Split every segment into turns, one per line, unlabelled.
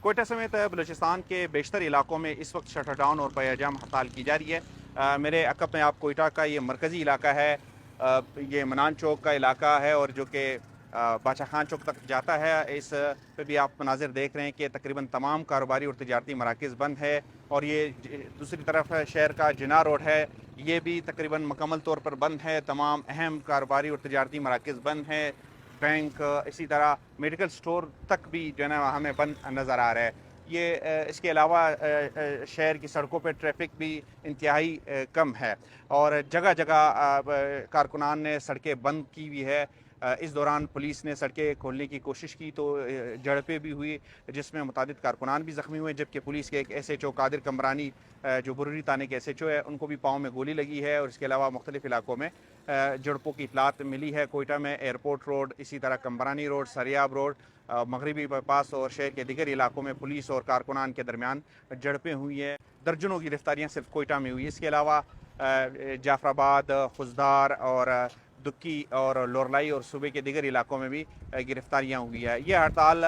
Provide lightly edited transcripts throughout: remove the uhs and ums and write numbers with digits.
کوئٹہ سمیت بلوچستان کے بیشتر علاقوں میں اس وقت شٹر ڈاؤن اور پیاجام ہڑتال کی جا رہی ہے۔ میرے عقب میں آپ کوئٹہ کا یہ مرکزی علاقہ ہے، یہ منان چوک کا علاقہ ہے اور جو کہ باچا خان چوک تک جاتا ہے۔ اس پہ بھی آپ مناظر دیکھ رہے ہیں کہ تقریباً تمام کاروباری اور تجارتی مراکز بند ہے، اور یہ دوسری طرف شہر کا جناح روڈ ہے، یہ بھی تقریباً مکمل طور پر بند ہے۔ تمام اہم کاروباری اور تجارتی مراکز بند ہیں، بینک، اسی طرح میڈیکل سٹور تک بھی جو ہے نا ہمیں بند نظر آ رہا ہے۔ یہ اس کے علاوہ شہر کی سڑکوں پہ ٹریفک بھی انتہائی کم ہے، اور جگہ جگہ کارکنان نے سڑکیں بند کی ہوئی ہے۔ اس دوران پولیس نے سڑکیں کھولنے کی کوشش کی تو جھڑپیں بھی ہوئی، جس میں متعدد کارکنان بھی زخمی ہوئے، جبکہ پولیس کے ایک ایس ایچ او قادر کمرانی جو بروری تانے کے ایس ایچ او ہے، ان کو بھی پاؤں میں گولی لگی ہے، اور اس کے علاوہ مختلف علاقوں میں جھڑپوں کی اطلاعات ملی ہے۔ کوئٹہ میں ایئرپورٹ روڈ، اسی طرح کمبرانی روڈ، سریاب روڈ، مغربی بائی پاس اور شہر کے دیگر علاقوں میں پولیس اور کارکنان کے درمیان جھڑپیں ہوئی ہیں۔ درجنوں کی گرفتاریاں صرف کوئٹہ میں ہوئی۔ اس کے علاوہ جعفر آباد، خزدار اور دکی اور لورلائی اور صوبے کے دیگر علاقوں میں بھی گرفتاریاں ہوئی ہیں۔ یہ ہڑتال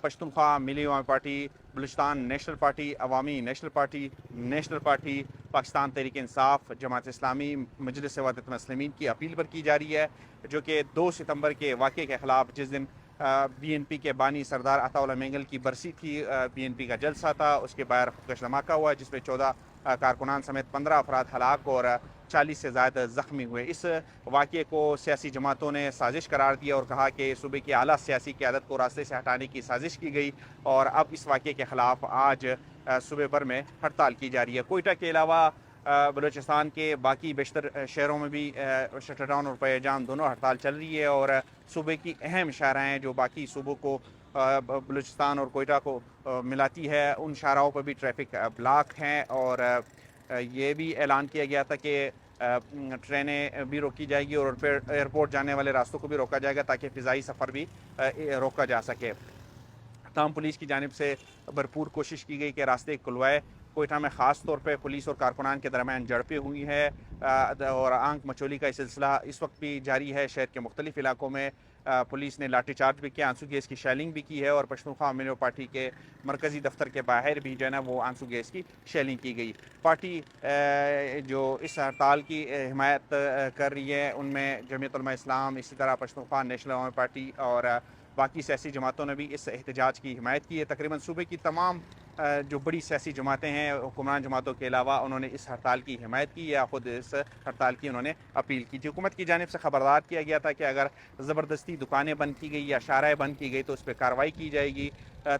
پشتونخوا ملی عوامی پارٹی، بلوچستان نیشنل پارٹی، عوامی national party, national party, Pakistan Tehreek Insaf, Jamaat Islami, مجلس وحدت المسلمین کی اپیل پر کی جا رہی ہے، جو کہ 2 ستمبر کے واقعے کے خلاف، جس دن بی این پی کے بانی سردار عطا اللہ مینگل کی برسی تھی، بی این پی کا جلسہ تھا، اس کے باہر خودکش دھماکہ ہوا جس میں 14 کارکنان سمیت 15 افراد ہلاک اور 40 سے زائد زخمی ہوئے۔ اس واقعے کو سیاسی جماعتوں نے سازش قرار دیا اور کہا کہ صوبے کی اعلیٰ سیاسی قیادت کو راستے سے ہٹانے کی سازش کی گئی، اور اب اس واقعے کے خلاف آج صوبے بھر میں ہڑتال کی جا رہی ہے۔ کوئٹہ کے علاوہ بلوچستان کے باقی بیشتر شہروں میں بھی شٹر ڈاؤن اور پیاجام دونوں ہڑتال چل رہی ہے، اور صوبے کی اہم شاہراہیں جو باقی صوبوں کو بلوچستان اور کوئٹہ کو ملاتی ہے، ان شاہراہوں پر بھی ٹریفک بلاک ہیں، اور یہ بھی اعلان کیا گیا تھا کہ ٹرینیں بھی روکی جائے گی اور پھر ایئرپورٹ جانے والے راستوں کو بھی روکا جائے گا تاکہ فضائی سفر بھی روکا جا سکے۔ تاہم پولیس کی جانب سے بھرپور کوشش کی گئی کہ راستے کھلوائے۔ کوئٹہ میں خاص طور پہ پولیس اور کارکنان کے درمیان جھڑپیں ہوئی ہیں، اور آنکھ مچولی کا سلسلہ اس وقت بھی جاری ہے۔ شہر کے مختلف علاقوں میں پولیس نے لاٹھی چارج بھی کیا، آنسو گیس کی شیلنگ بھی کی ہے، اور پشتونخوا ملی پارٹی کے مرکزی دفتر کے باہر بھی جو ہے نا وہ آنسو گیس کی شیلنگ کی گئی۔ پارٹی جو اس ہڑتال کی حمایت کر رہی ہے، ان میں جمعیت علماء اسلام، اسی طرح پشتونخوا نیشنل عوامی پارٹی اور باقی سیاسی جماعتوں نے بھی اس احتجاج کی حمایت کی ہے۔ تقریباً صوبے کی تمام جو بڑی سیاسی جماعتیں ہیں حکمران جماعتوں کے علاوہ، انہوں نے اس ہڑتال کی حمایت کی یا خود اس ہڑتال کی انہوں نے اپیل کی تھی۔ حکومت کی جانب سے خبردار کیا گیا تھا کہ اگر زبردستی دکانیں بند کی گئی یا شاہراہیں بند کی گئی تو اس پہ کارروائی کی جائے گی۔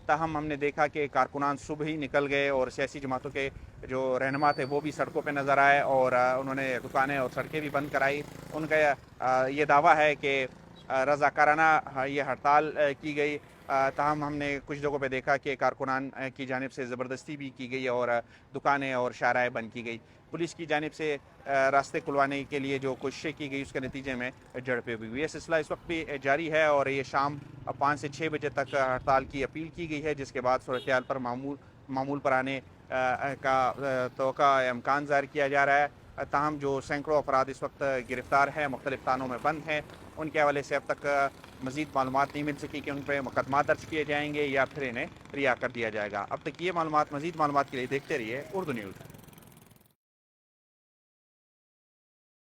تاہم ہم نے دیکھا کہ کارکنان صبح ہی نکل گئے، اور سیاسی جماعتوں کے جو رہنما تھے وہ بھی سڑکوں پہ نظر آئے، اور انہوں نے دکانیں اور سڑکیں بھی بند کرائی۔ ان کا یہ دعویٰ ہے کہ رضاکارانہ یہ ہڑتال کی گئی، تاہم ہم نے کچھ جگہوں پہ دیکھا کہ کارکنان کی جانب سے زبردستی بھی کی گئی اور دکانیں اور شاہراہیں بند کی گئی۔ پولیس کی جانب سے راستے کھلوانے کے لیے جو کوششیں کی گئی، اس کے نتیجے میں جھڑپیں بھی ہوئی۔ یہ سلسلہ اس وقت بھی جاری ہے، اور یہ شام 5 سے 6 بجے تک ہڑتال کی اپیل کی گئی ہے، جس کے بعد صورتحال پر معمول پر آنے کا توقع امکان ظاہر کیا جا رہا ہے۔ تاہم جو سینکڑوں افراد اس وقت گرفتار ہیں، مختلف تھانوں میں بند ہیں، ان کے حوالے سے اب تک مزید معلومات نہیں مل سکی کہ ان پہ مقدمات درج کیے جائیں گے یا پھر انہیں رہا کر دیا جائے گا۔ اب تک یہ مزید معلومات کے لیے دیکھتے رہیے اردو نیوز۔